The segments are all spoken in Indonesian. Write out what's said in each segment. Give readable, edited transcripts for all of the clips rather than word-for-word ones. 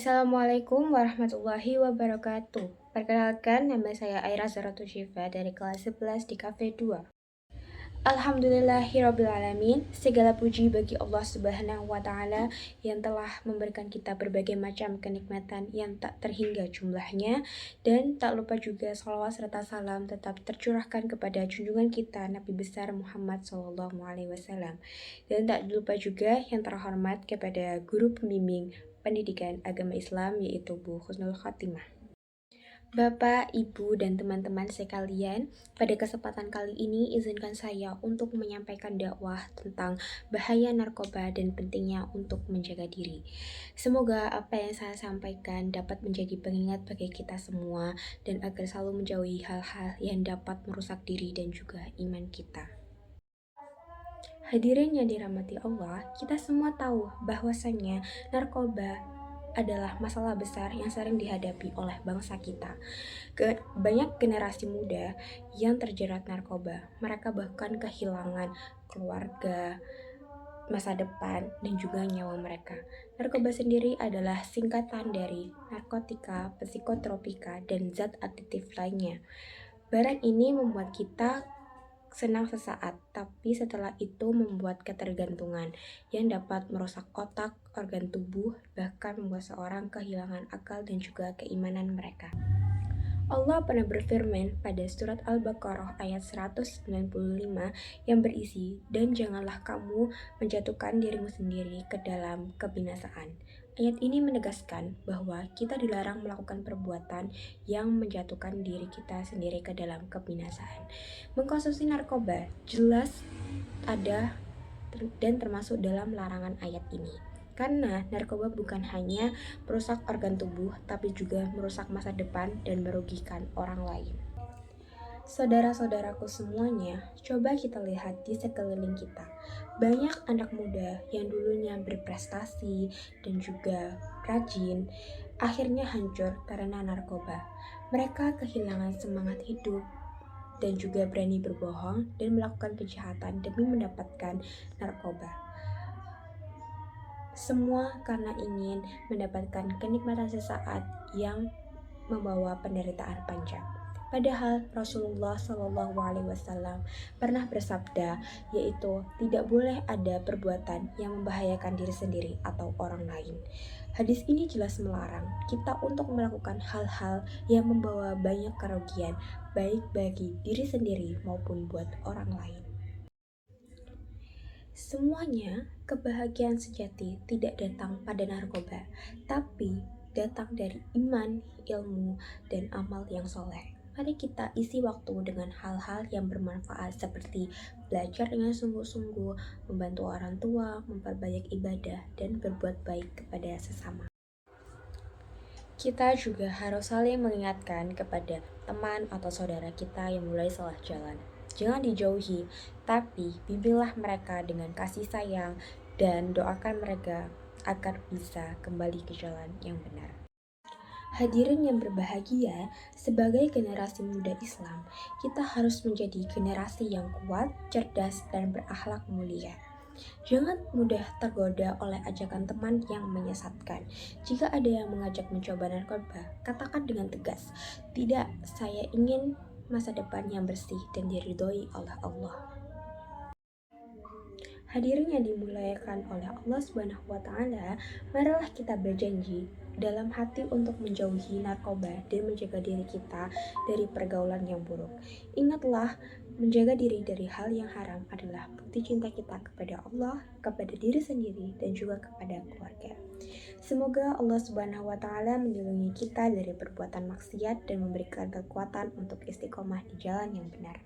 Assalamualaikum warahmatullahi wabarakatuh. Perkenalkan, nama saya Aira Zaratul Syifa dari kelas 11 di Cafe 2. Alhamdulillahirrabbilalamin. Segala puji bagi Allah Subhanahu wa Ta'ala yang telah memberikan kita berbagai macam kenikmatan yang tak terhingga jumlahnya, dan tak lupa juga salawat serta salam tetap tercurahkan kepada junjungan kita Nabi besar Muhammad SAW. Dan tak lupa juga yang terhormat kepada guru pembimbing pendidikan agama Islam, yaitu Bu Husnul Khatimah. Bapak, Ibu, dan teman-teman sekalian, pada kesempatan kali ini izinkan saya untuk menyampaikan dakwah tentang bahaya narkoba dan pentingnya untuk menjaga diri. Semoga apa yang saya sampaikan dapat menjadi pengingat bagi kita semua dan agar selalu menjauhi hal-hal yang dapat merusak diri dan juga iman kita. Hadirin yang dirahmati Allah, kita semua tahu bahwasannya narkoba adalah masalah besar yang sering dihadapi oleh bangsa kita. Banyak generasi muda yang terjerat narkoba. Mereka bahkan kehilangan keluarga, masa depan, dan juga nyawa mereka. Narkoba sendiri adalah singkatan dari narkotika, psikotropika, dan zat adiktif lainnya. Barang ini membuat kita senang sesaat, tapi setelah itu membuat ketergantungan yang dapat merusak otak, organ tubuh, bahkan membuat seorang kehilangan akal dan juga keimanan mereka. Allah pernah berfirman pada surat Al-Baqarah ayat 195 yang berisi, "Dan janganlah kamu menjatuhkan dirimu sendiri ke dalam kebinasaan." Ayat ini menegaskan bahwa kita dilarang melakukan perbuatan yang menjatuhkan diri kita sendiri ke dalam kebinasaan. Mengkonsumsi narkoba jelas ada dan termasuk dalam larangan ayat ini. Karena narkoba bukan hanya merusak organ tubuh, tapi juga merusak masa depan dan merugikan orang lain. Saudara-saudaraku semuanya, coba kita lihat di sekeliling kita. Banyak anak muda yang dulunya berprestasi dan juga rajin, akhirnya hancur karena narkoba. Mereka kehilangan semangat hidup dan juga berani berbohong dan melakukan kejahatan demi mendapatkan narkoba. Semua karena ingin mendapatkan kenikmatan sesaat yang membawa penderitaan panjang. Padahal Rasulullah SAW pernah bersabda, yaitu tidak boleh ada perbuatan yang membahayakan diri sendiri atau orang lain. Hadis ini jelas melarang kita untuk melakukan hal-hal yang membawa banyak kerugian, baik bagi diri sendiri maupun buat orang lain. Semuanya, kebahagiaan sejati tidak datang pada narkoba, tapi datang dari iman, ilmu, dan amal yang soleh. Mari kita isi waktu dengan hal-hal yang bermanfaat seperti belajar dengan sungguh-sungguh, membantu orang tua, memperbanyak ibadah, dan berbuat baik kepada sesama. Kita juga harus saling mengingatkan kepada teman atau saudara kita yang mulai salah jalan. Jangan dijauhi, tapi bimbinglah mereka dengan kasih sayang dan doakan mereka agar bisa kembali ke jalan yang benar. Hadirin yang berbahagia, sebagai generasi muda Islam, kita harus menjadi generasi yang kuat, cerdas, dan berakhlak mulia. Jangan mudah tergoda oleh ajakan teman yang menyesatkan. Jika ada yang mengajak mencoba narkoba, katakan dengan tegas, "Tidak, saya ingin masa depan yang bersih dan diridhoi oleh Allah." Hadirin yang dimuliakan oleh Allah Subhanahu wa Ta'ala, marilah kita berjanji dalam hati untuk menjauhi narkoba dan menjaga diri kita dari pergaulan yang buruk. Ingatlah, menjaga diri dari hal yang haram adalah bukti cinta kita kepada Allah, kepada diri sendiri, dan juga kepada keluarga. Semoga Allah Subhanahu wa Ta'ala melindungi kita dari perbuatan maksiat dan memberikan kekuatan untuk istiqomah di jalan yang benar.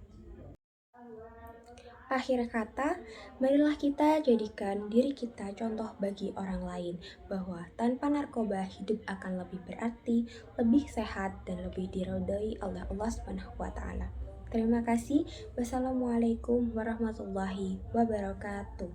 Akhir kata, marilah kita jadikan diri kita contoh bagi orang lain bahwa tanpa narkoba hidup akan lebih berarti, lebih sehat, dan lebih diridhoi oleh Allah Subhanahu wa Ta'ala. Terima kasih. Wassalamualaikum warahmatullahi wabarakatuh.